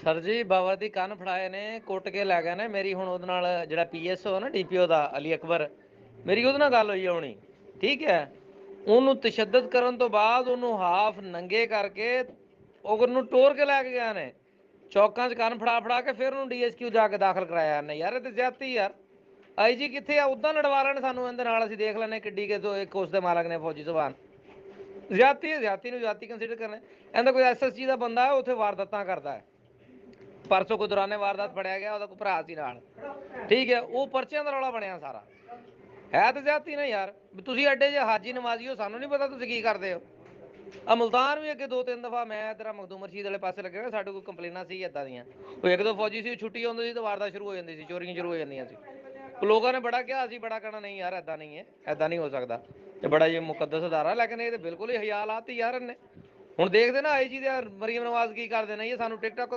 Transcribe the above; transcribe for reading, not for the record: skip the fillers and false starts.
Sir ਜੀ ਬਾਬਾ ਦੀ ਕੰਨ ਫੜਾਏ ਨੇ, ਕੁੱਟ ਕੇ ਲੈ ਗਏ ਨੇ। ਮੇਰੀ ਹੁਣ ਉਹਦੇ ਨਾਲ ਜਿਹੜਾ ਪੀਐਸਓ ਨਾ ਡੀਪੀਓ ਦਾ ਅਲੀ ਅਕਬਰ, ਮੇਰੀ ਉਹਦੇ ਨਾਲ ਗੱਲ ਹੋਈ ਹੋਣੀ, ਠੀਕ ਹੈ। ਉਹਨੂੰ ਤਸ਼ੱਦਦ ਕਰਨ ਤੋਂ ਬਾਅਦ ਉਹਨੂੰ ਹਾਫ ਨੰਗੇ ਕਰਕੇ ਉਹਨੂੰ ਟੋਰ ਕੇ ਲੈ ਕੇ ਗਏ ਨੇ ਚੌਕਾਂ 'ਚ, ਕੰਨ ਫੜਾ ਫੜਾ ਕੇ ਫਿਰ ਉਹਨੂੰ ਡੀਐਸਕਿਊ ਜਾ ਕੇ ਦਾਖਲ ਕਰਾਇਆ ਨੇ। ਯਾਰ ਇਹ ਤੇ ਜ਼ਿਆਦਤੀ ਯਾਰ। ਆਈਜੀ ਕਿੱਥੇ ਆ? ਉਦਾਂ ਲੜਵਾ ਲੈਣ ਸਾਨੂੰ ਇਹਦੇ ਨਾਲ, ਅਸੀਂ ਦੇਖ ਲੈਣੇ ਕਿੱਡੀ ਕਿ ਇੱਕ ਉਸ ਦੇ ਮਾਲਕ ਨੇ ਫੌਜੀ ਜ਼ਬਾਨ। ਜ਼ਿਆਦਤੀ ਹੈ, ਜ਼ਿਆਦਤੀ ਨੂੰ ਜ਼ਿਆਦਤੀ ਕੰਸੀਡਰ ਕਰਨਾ। ਇਹਦਾ ਕੋਈ ਐਸਐਸਜੀ ਦਾ ਬੰਦਾ ਹੈ, ਉੱਥੇ ਵਾਰਦਾਤਾਂ ਕਰਦਾ ਹੈ। ਪਰਸੋਂ ਕੋਈ ਦੌਰਾਨੇ ਵਾਰਦਾਤ ਫੜਿਆ ਗਿਆ, ਉਹਦਾ ਕੋਈ ਭਰਾ ਸੀ ਨਾਲ, ਠੀਕ ਹੈ। ਉਹ ਪਰਚਿਆਂ ਦਾ ਰੌਲਾ ਬਣਿਆ ਸਾਰਾ। ਹੈ ਤਾਂ ਜ਼ਿਆਦਤੀ ਨਾ ਯਾਰ। ਤੁਸੀਂ ਐਡੇ ਜੇ ਹਾਜੀ ਨਮਾਜ਼ੀ ਹੋ, ਸਾਨੂੰ ਨਹੀਂ ਪਤਾ ਤੁਸੀਂ ਕੀ ਕਰਦੇ ਹੋ। ਆ ਮੁਲਤਾਨ ਵੀ ਅੱਗੇ 2-3 ਦਫਾ ਮੈਂ ਤੇਰਾ ਮਖਦੂਮ ਰਸ਼ੀਦ ਵਾਲੇ ਪਾਸੇ ਲੱਗਿਆ, ਸਾਡੇ ਕੋਲ ਕੰਪਲੇਨਾਂ ਸੀ ਇਦਾਂ ਦੀਆਂ। ਕੋਈ ਇੱਕ ਦੋ ਫੌਜੀ ਸੀ, ਛੁੱਟੀ ਹੁੰਦੀ ਸੀ ਤਾਂ ਵਾਰਦਾਤ ਸ਼ੁਰੂ ਹੋ ਜਾਂਦੀ ਸੀ, ਚੋਰੀਆਂ ਸ਼ੁਰੂ ਹੋ ਜਾਂਦੀਆਂ ਸੀ। ਲੋਕਾਂ ਨੇ ਬੜਾ ਕਿਹਾ, ਅਸੀਂ ਬੜਾ ਕਹਿਣਾ ਨਹੀਂ ਯਾਰ ਇਦਾਂ ਨਹੀਂ ਹੈ, ਇਦਾਂ ਨਹੀਂ ਹੋ ਸਕਦਾ, ਤੇ ਬੜਾ ਇਹ ਮੁਕੱਦਸ ਅਦਾਰਾ। ਲੇਕਿਨ ਇਹ ਤੇ ਬਿਲਕੁਲ ਹੀ ਹਯਾ ਲਾਤੀ ਯਾਰ ਇਹਨੇ। ਹੁਣ ਦੇਖਦੇ ਨਾ ਆਈਜੀ ਦੇ ਮਰੀਮ ਨਵਾਜ਼ ਕੀ ਕਰਦੇ ਨੇ, ਇਹ ਸਾਨੂੰ ਟਿਕਟੌਕ